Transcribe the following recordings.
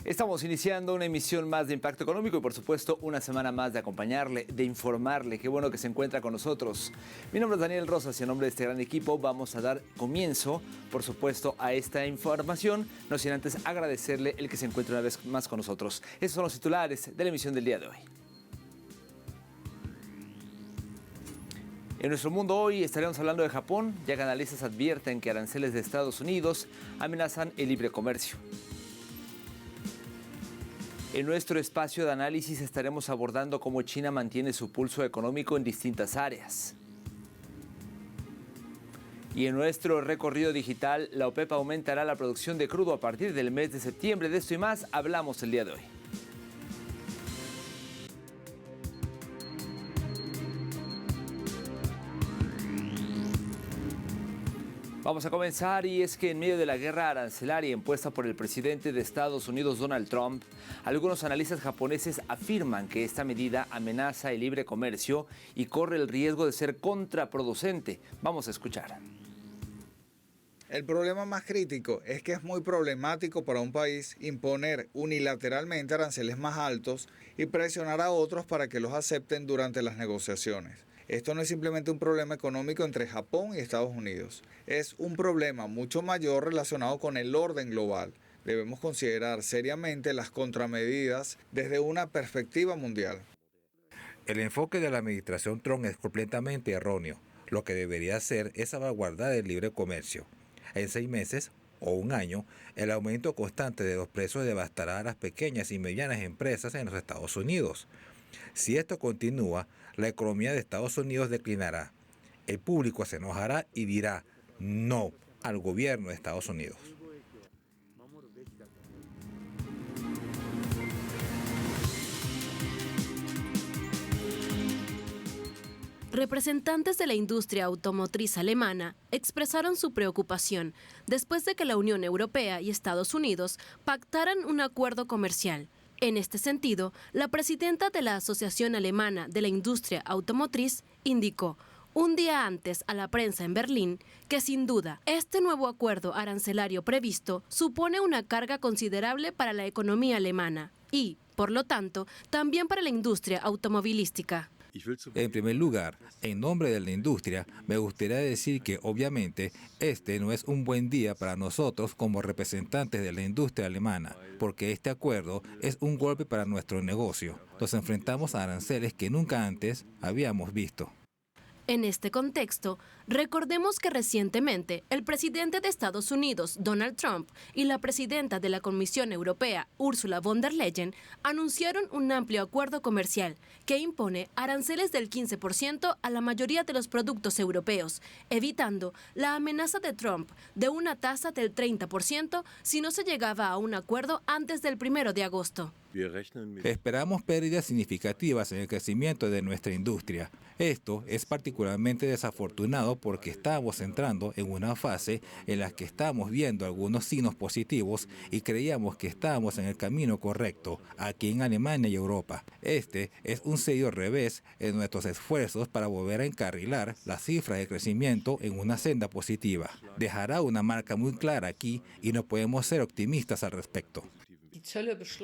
Estamos iniciando una emisión más de Impacto Económico y por supuesto una semana más de acompañarle, de informarle. Qué bueno que se encuentra con nosotros. Mi nombre es Daniel Rosas y en nombre de este gran equipo vamos a dar comienzo, por supuesto, a esta información. No sin antes agradecerle el que se encuentre una vez más con nosotros. Esos son los titulares de la emisión del día de hoy. En nuestro mundo hoy estaremos hablando de Japón, ya que analistas advierten que aranceles de Estados Unidos amenazan el libre comercio. En nuestro espacio de análisis estaremos abordando cómo China mantiene su pulso económico en distintas áreas. Y en nuestro recorrido digital, la OPEP aumentará la producción de crudo a partir del mes de septiembre. De esto y más hablamos el día de hoy. Vamos a comenzar y es que en medio de la guerra arancelaria impuesta por el presidente de Estados Unidos, Donald Trump, algunos analistas japoneses afirman que esta medida amenaza el libre comercio y corre el riesgo de ser contraproducente. Vamos a escuchar. El problema más crítico es que es muy problemático para un país imponer unilateralmente aranceles más altos y presionar a otros para que los acepten durante las negociaciones. Esto no es simplemente un problema económico entre Japón y Estados Unidos. Es un problema mucho mayor relacionado con el orden global. Debemos considerar seriamente las contramedidas desde una perspectiva mundial. El enfoque de la administración Trump es completamente erróneo. Lo que debería hacer es salvaguardar el libre comercio. En 6 meses o un año, el aumento constante de los precios devastará a las pequeñas y medianas empresas en los Estados Unidos. Si esto continúa, la economía de Estados Unidos declinará. El público se enojará y dirá no al gobierno de Estados Unidos. Representantes de la industria automotriz alemana expresaron su preocupación después de que la Unión Europea y Estados Unidos pactaran un acuerdo comercial. En este sentido, la presidenta de la Asociación Alemana de la Industria Automotriz indicó un día antes a la prensa en Berlín que sin duda este nuevo acuerdo arancelario previsto supone una carga considerable para la economía alemana y, por lo tanto, también para la industria automovilística. En primer lugar, en nombre de la industria, me gustaría decir que obviamente este no es un buen día para nosotros como representantes de la industria alemana, porque este acuerdo es un golpe para nuestro negocio. Nos enfrentamos a aranceles que nunca antes habíamos visto. En este contexto, recordemos que recientemente el presidente de Estados Unidos, Donald Trump, y la presidenta de la Comisión Europea, Ursula von der Leyen, anunciaron un amplio acuerdo comercial que impone aranceles del 15% a la mayoría de los productos europeos, evitando la amenaza de Trump de una tasa del 30% si no se llegaba a un acuerdo antes del 1 de agosto. Esperamos pérdidas significativas en el crecimiento de nuestra industria. Esto es particularmente desafortunado porque estamos entrando en una fase en la que estamos viendo algunos signos positivos y creíamos que estábamos en el camino correcto aquí en Alemania y Europa. Este es un serio revés en nuestros esfuerzos para volver a encarrilar las cifras de crecimiento en una senda positiva. Dejará una marca muy clara aquí y no podemos ser optimistas al respecto.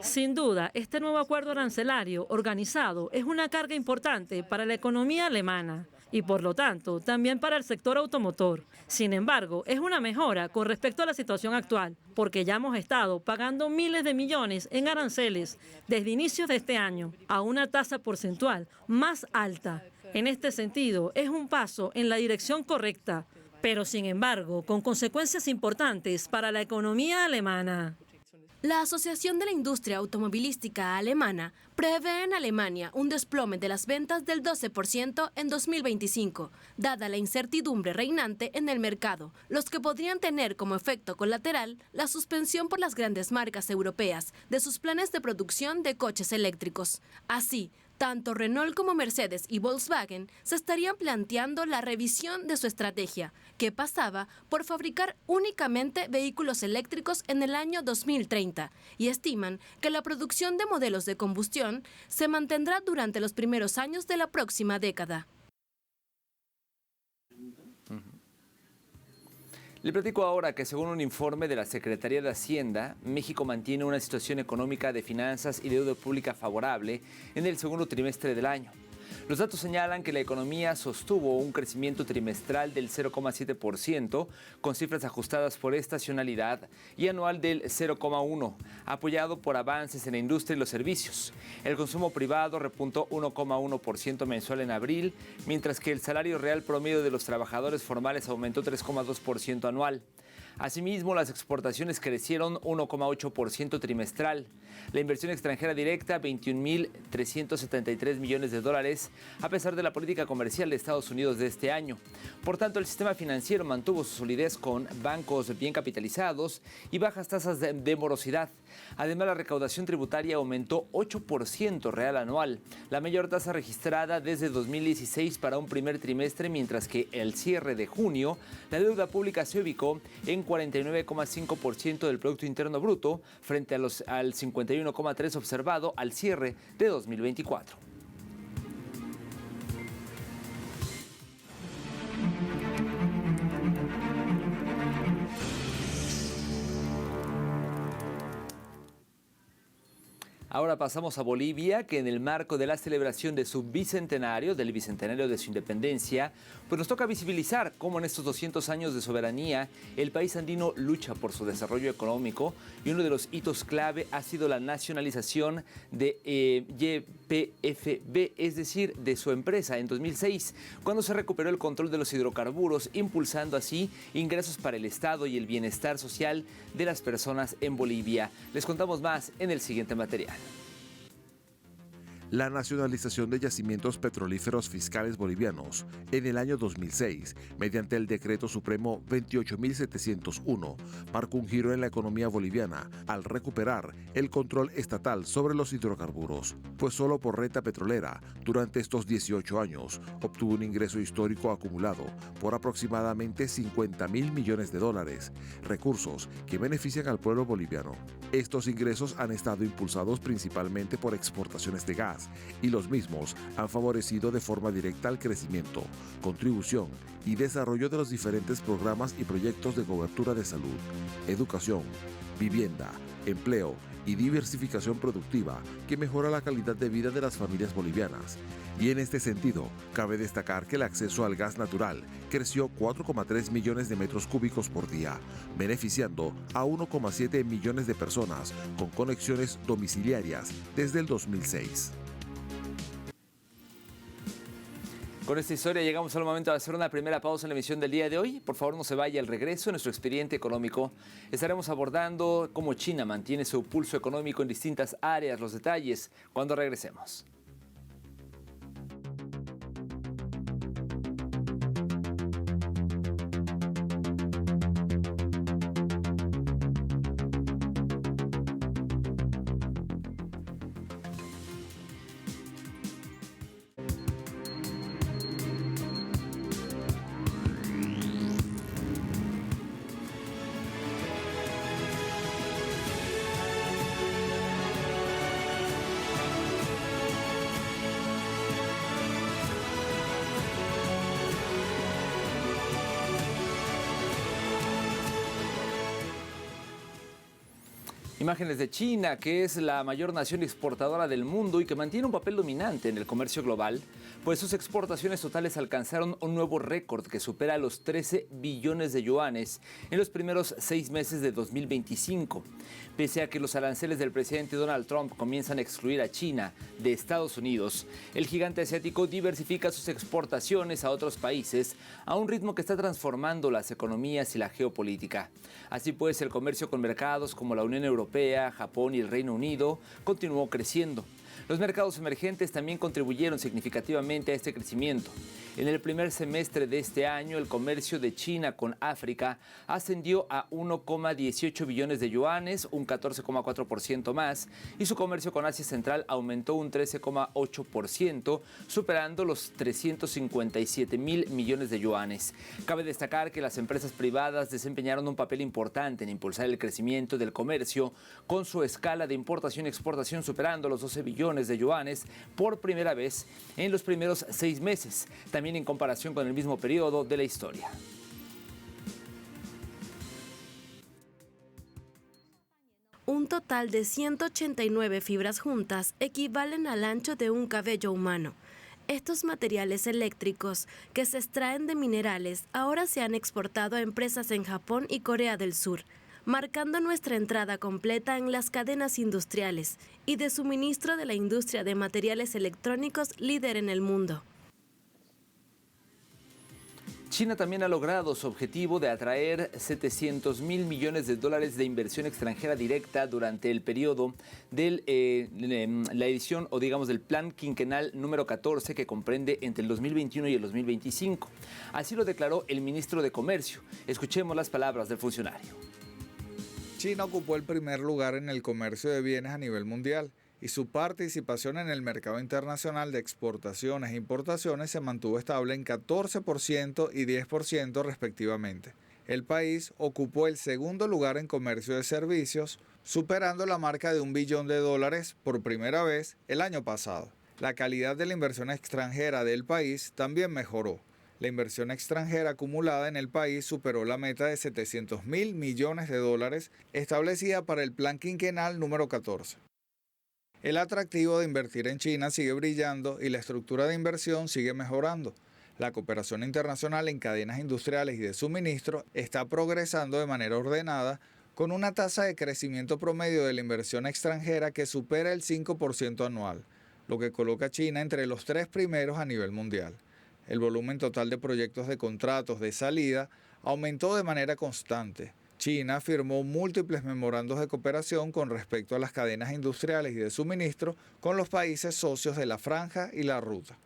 Sin duda, este nuevo acuerdo arancelario organizado es una carga importante para la economía alemana y, por lo tanto, también para el sector automotor. Sin embargo, es una mejora con respecto a la situación actual, porque ya hemos estado pagando miles de millones en aranceles desde inicios de este año a una tasa porcentual más alta. En este sentido, es un paso en la dirección correcta, pero, sin embargo, con consecuencias importantes para la economía alemana. La Asociación de la Industria Automovilística Alemana prevé en Alemania un desplome de las ventas del 12% en 2025, dada la incertidumbre reinante en el mercado, los que podrían tener como efecto colateral la suspensión por las grandes marcas europeas de sus planes de producción de coches eléctricos. Así, tanto Renault como Mercedes y Volkswagen se estarían planteando la revisión de su estrategia, que pasaba por fabricar únicamente vehículos eléctricos en el año 2030, y estiman que la producción de modelos de combustión se mantendrá durante los primeros años de la próxima década. Le platico ahora que según un informe de la Secretaría de Hacienda, México mantiene una situación económica de finanzas y deuda pública favorable en el segundo trimestre del año. Los datos señalan que la economía sostuvo un crecimiento trimestral del 0,7%, con cifras ajustadas por estacionalidad, y anual del 0,1%, apoyado por avances en la industria y los servicios. El consumo privado repuntó 1,1% mensual en abril, mientras que el salario real promedio de los trabajadores formales aumentó 3,2% anual. Asimismo, las exportaciones crecieron 1,8% trimestral. La inversión extranjera directa, 21.373 millones de dólares, a pesar de la política comercial de Estados Unidos de este año. Por tanto, el sistema financiero mantuvo su solidez con bancos bien capitalizados y bajas tasas de morosidad. Además, la recaudación tributaria aumentó 8% real anual, la mayor tasa registrada desde 2016 para un primer trimestre, mientras que el cierre de junio, la deuda pública se ubicó en 49,5% del Producto Interno Bruto frente al 51,3% observado al cierre de 2024. Ahora pasamos a Bolivia, que en el marco de la celebración de su bicentenario, del bicentenario de su independencia, pues nos toca visibilizar cómo en estos 200 años de soberanía el país andino lucha por su desarrollo económico, y uno de los hitos clave ha sido la nacionalización de YPFB, es decir, de su empresa en 2006, cuando se recuperó el control de los hidrocarburos, impulsando así ingresos para el Estado y el bienestar social de las personas en Bolivia. Les contamos más en el siguiente material. La nacionalización de yacimientos petrolíferos fiscales bolivianos en el año 2006, mediante el Decreto Supremo 28.701, marcó un giro en la economía boliviana al recuperar el control estatal sobre los hidrocarburos, pues solo por renta petrolera, durante estos 18 años, obtuvo un ingreso histórico acumulado por aproximadamente 50.000 millones de dólares, recursos que benefician al pueblo boliviano. Estos ingresos han estado impulsados principalmente por exportaciones de gas, y los mismos han favorecido de forma directa el crecimiento, contribución y desarrollo de los diferentes programas y proyectos de cobertura de salud, educación, vivienda, empleo y diversificación productiva que mejora la calidad de vida de las familias bolivianas. Y en este sentido, cabe destacar que el acceso al gas natural creció 4,3 millones de metros cúbicos por día, beneficiando a 1,7 millones de personas con conexiones domiciliarias desde el 2006. Con esta historia llegamos al momento de hacer una primera pausa en la emisión del día de hoy. Por favor, no se vaya. Al regreso de nuestro expediente económico estaremos abordando cómo China mantiene su pulso económico en distintas áreas. Los detalles cuando regresemos. Imágenes de China, que es la mayor nación exportadora del mundo y que mantiene un papel dominante en el comercio global, pues sus exportaciones totales alcanzaron un nuevo récord que supera los 13 billones de yuanes en los primeros 6 meses de 2025. Pese a que los aranceles del presidente Donald Trump comienzan a excluir a China de Estados Unidos, el gigante asiático diversifica sus exportaciones a otros países a un ritmo que está transformando las economías y la geopolítica. Así pues, el comercio con mercados como la Unión Europea, Japón y el Reino Unido continuó creciendo. Los mercados emergentes también contribuyeron significativamente a este crecimiento. En el primer semestre de este año, el comercio de China con África ascendió a 1,18 billones de yuanes, un 14,4% más, y su comercio con Asia Central aumentó un 13,8%, superando los 357.000 millones de yuanes. Cabe destacar que las empresas privadas desempeñaron un papel importante en impulsar el crecimiento del comercio, con su escala de importación y exportación superando los 12 billones de yuanes por primera vez en los primeros 6 meses. También en comparación con el mismo periodo de la historia. Un total de 189 fibras juntas equivalen al ancho de un cabello humano. Estos materiales eléctricos, que se extraen de minerales, ahora se han exportado a empresas en Japón y Corea del Sur, marcando nuestra entrada completa en las cadenas industriales y de suministro de la industria de materiales electrónicos líder en el mundo. China también ha logrado su objetivo de atraer 700.000 millones de dólares de inversión extranjera directa durante el periodo de la edición o digamos del plan quinquenal número 14 que comprende entre el 2021 y el 2025. Así lo declaró el ministro de Comercio. Escuchemos las palabras del funcionario. China ocupó el primer lugar en el comercio de bienes a nivel mundial y su participación en el mercado internacional de exportaciones e importaciones se mantuvo estable en 14% y 10% respectivamente. El país ocupó el segundo lugar en comercio de servicios, superando la marca de $1 billón por primera vez el año pasado. La calidad de la inversión extranjera del país también mejoró. La inversión extranjera acumulada en el país superó la meta de $700.000 millones establecida para el plan quinquenal número 14. El atractivo de invertir en China sigue brillando y la estructura de inversión sigue mejorando. La cooperación internacional en cadenas industriales y de suministro está progresando de manera ordenada, con una tasa de crecimiento promedio de la inversión extranjera que supera el 5% anual, lo que coloca a China entre los 3 primeros a nivel mundial. El volumen total de proyectos de contratos de salida aumentó de manera constante. China firmó múltiples memorandos de cooperación con respecto a las cadenas industriales y de suministro con los países socios de la Franja y la Ruta.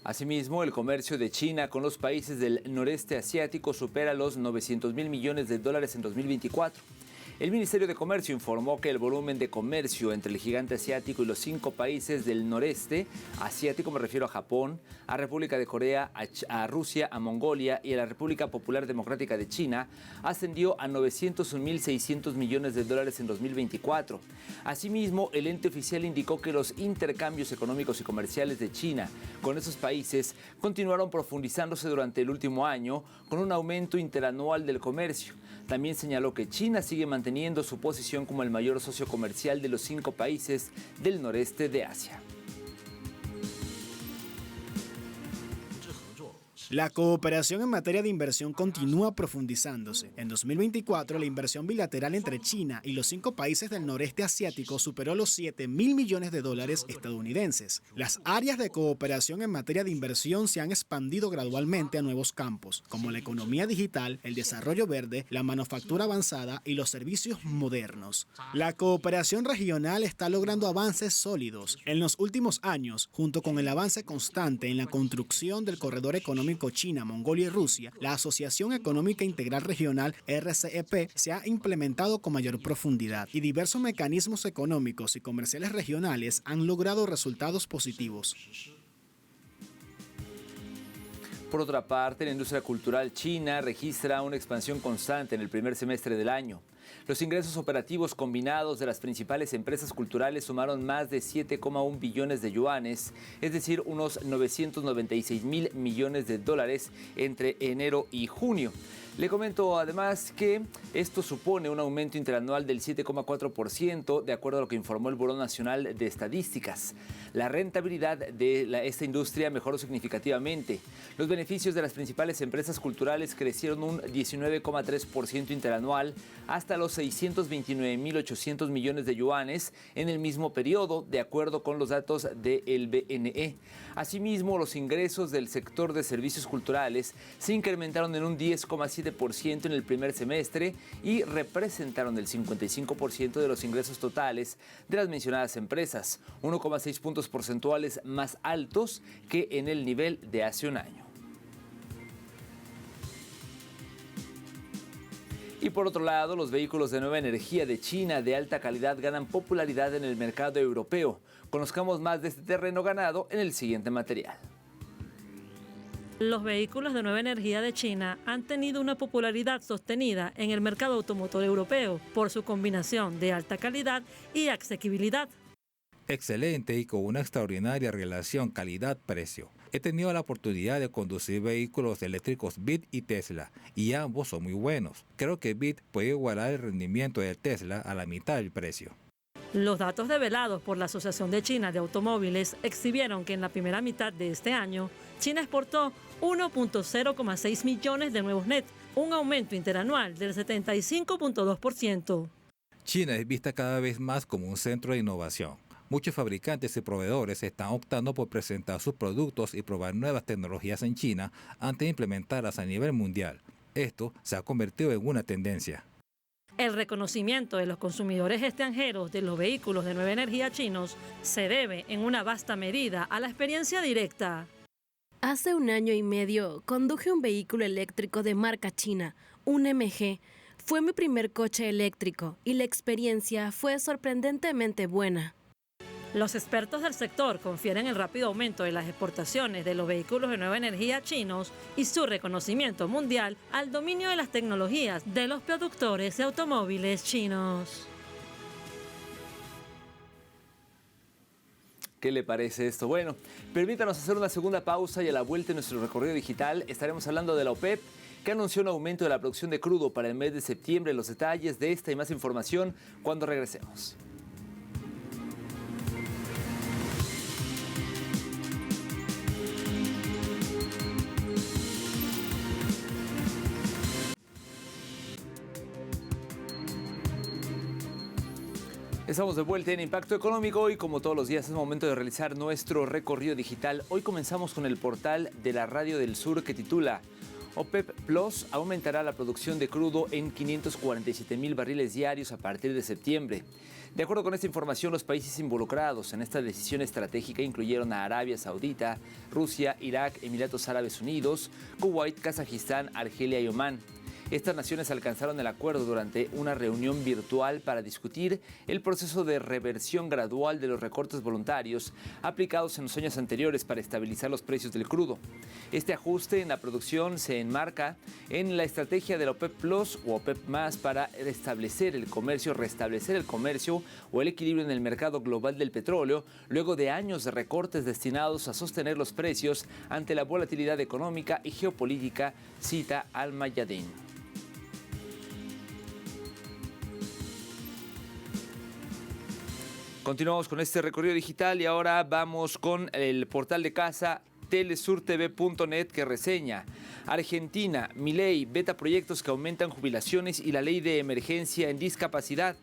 Asimismo, el comercio de China con los países del noreste asiático supera los 900.000 millones de dólares en 2024. El Ministerio de Comercio informó que el volumen de comercio entre el gigante asiático y los 5 países del noreste asiático, me refiero a Japón, a República de Corea, a Rusia, a Mongolia y a la República Popular Democrática de China, ascendió a 901.600 millones de dólares en 2024. Asimismo, el ente oficial indicó que los intercambios económicos y comerciales de China con esos países continuaron profundizándose durante el último año con un aumento interanual del comercio. También señaló que China sigue manteniendo su posición como el mayor socio comercial de los 5 países del noreste de Asia. La cooperación en materia de inversión continúa profundizándose. En 2024, la inversión bilateral entre China y los 5 países del noreste asiático superó los $7.000 millones estadounidenses. Las áreas de cooperación en materia de inversión se han expandido gradualmente a nuevos campos, como la economía digital, el desarrollo verde, la manufactura avanzada y los servicios modernos. La cooperación regional está logrando avances sólidos. En los últimos años, junto con el avance constante en la construcción del corredor económico China, Mongolia y Rusia, la Asociación Económica Integral Regional RCEP se ha implementado con mayor profundidad y diversos mecanismos económicos y comerciales regionales han logrado resultados positivos. Por otra parte, la industria cultural china registra una expansión constante en el primer semestre del año. Los ingresos operativos combinados de las principales empresas culturales sumaron más de 7,1 billones de yuanes, es decir, unos 996.000 millones de dólares entre enero y junio. Le comento además que esto supone un aumento interanual del 7,4% de acuerdo a lo que informó el Buró Nacional de Estadísticas. La rentabilidad de esta industria mejoró significativamente. Los beneficios de las principales empresas culturales crecieron un 19,3% interanual hasta los 629.800 millones de yuanes en el mismo periodo, de acuerdo con los datos del BNE. Asimismo, los ingresos del sector de servicios culturales se incrementaron en un 10,7% en el primer semestre y representaron el 55% de los ingresos totales de las mencionadas empresas, 1,6 puntos porcentuales más altos que en el nivel de hace un año. Y por otro lado, los vehículos de nueva energía de China de alta calidad ganan popularidad en el mercado europeo. Conozcamos más de este terreno ganado en el siguiente material. Los vehículos de nueva energía de China han tenido una popularidad sostenida en el mercado automotor europeo por su combinación de alta calidad y asequibilidad. Excelente y con una extraordinaria relación calidad-precio. He tenido la oportunidad de conducir vehículos eléctricos BYD y Tesla, y ambos son muy buenos. Creo que BYD puede igualar el rendimiento de Tesla a la mitad del precio. Los datos develados por la Asociación de China de Automóviles exhibieron que en la primera mitad de este año, China exportó 1.0,6 millones de nuevos NET, un aumento interanual del 75.2%. China es vista cada vez más como un centro de innovación. Muchos fabricantes y proveedores están optando por presentar sus productos y probar nuevas tecnologías en China antes de implementarlas a nivel mundial. Esto se ha convertido en una tendencia. El reconocimiento de los consumidores extranjeros de los vehículos de nueva energía chinos se debe en una vasta medida a la experiencia directa. Hace 1 año y medio conduje un vehículo eléctrico de marca china, un MG. Fue mi primer coche eléctrico y la experiencia fue sorprendentemente buena. Los expertos del sector confieren el rápido aumento de las exportaciones de los vehículos de nueva energía chinos y su reconocimiento mundial al dominio de las tecnologías de los productores de automóviles chinos. ¿Qué le parece esto? Bueno, permítanos hacer una segunda pausa y a la vuelta en nuestro recorrido digital estaremos hablando de la OPEP, que anunció un aumento de la producción de crudo para el mes de septiembre. Los detalles de esta y más información cuando regresemos. Estamos de vuelta en Impacto Económico y como todos los días es momento de realizar nuestro recorrido digital. Hoy comenzamos con el portal de la Radio del Sur que titula OPEP Plus aumentará la producción de crudo en 547,000 barriles diarios a partir de septiembre. De acuerdo con esta información, los países involucrados en esta decisión estratégica incluyeron a Arabia Saudita, Rusia, Irak, Emiratos Árabes Unidos, Kuwait, Kazajistán, Argelia y Omán. Estas naciones alcanzaron el acuerdo durante una reunión virtual para discutir el proceso de reversión gradual de los recortes voluntarios aplicados en los años anteriores para estabilizar los precios del crudo. Este ajuste en la producción se enmarca en la estrategia de la OPEP Plus o OPEP Más para restablecer el comercio o el equilibrio en el mercado global del petróleo luego de años de recortes destinados a sostener los precios ante la volatilidad económica y geopolítica, cita Al-Mayadeen. Continuamos con este recorrido digital y ahora vamos con el portal de casa telesurtv.net que reseña: Argentina, Milei veta proyectos que aumentan jubilaciones y la ley de emergencia en discapacidad.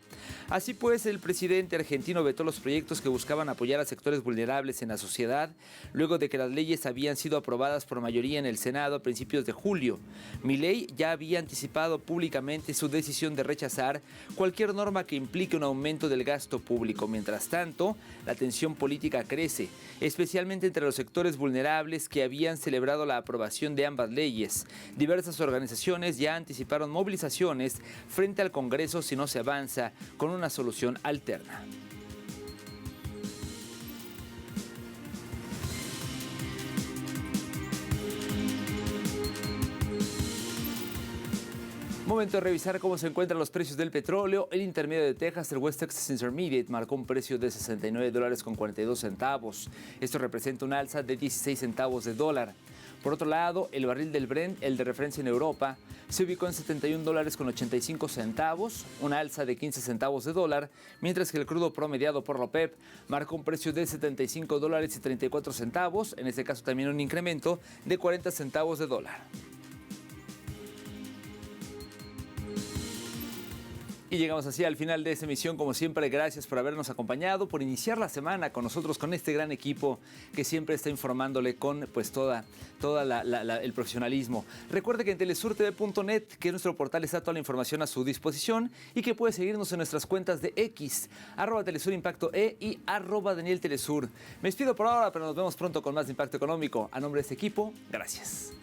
Así pues, el presidente argentino vetó los proyectos que buscaban apoyar a sectores vulnerables en la sociedad, luego de que las leyes habían sido aprobadas por mayoría en el Senado a principios de julio. Milei ya había anticipado públicamente su decisión de rechazar cualquier norma que implique un aumento del gasto público. Mientras tanto, la tensión política crece, especialmente entre los sectores vulnerables que habían celebrado la aprobación de ambas leyes. Diversas organizaciones ya anticiparon movilizaciones frente al Congreso si no se avanza con una solución alterna. Momento de revisar cómo se encuentran los precios del petróleo. El intermedio de Texas, el West Texas Intermediate, marcó un precio de $69.42. Esto representa un alza de 16 centavos de dólar. Por otro lado, el barril del Brent, el de referencia en Europa, se ubicó en $71.85, una alza de 15 centavos de dólar, mientras que el crudo promediado por la OPEP marcó un precio de $75.34, en este caso también un incremento de 40 centavos de dólar. Y llegamos así al final de esta emisión. Como siempre, gracias por habernos acompañado, por iniciar la semana con nosotros, con este gran equipo que siempre está informándole con pues toda el profesionalismo. Recuerde que en telesurtv.net, que es nuestro portal, está toda la información a su disposición y que puede seguirnos en nuestras cuentas de X, @TelesurImpactoE y @DanielTelesur. Me despido por ahora, pero nos vemos pronto con más de Impacto Económico. A nombre de este equipo, gracias.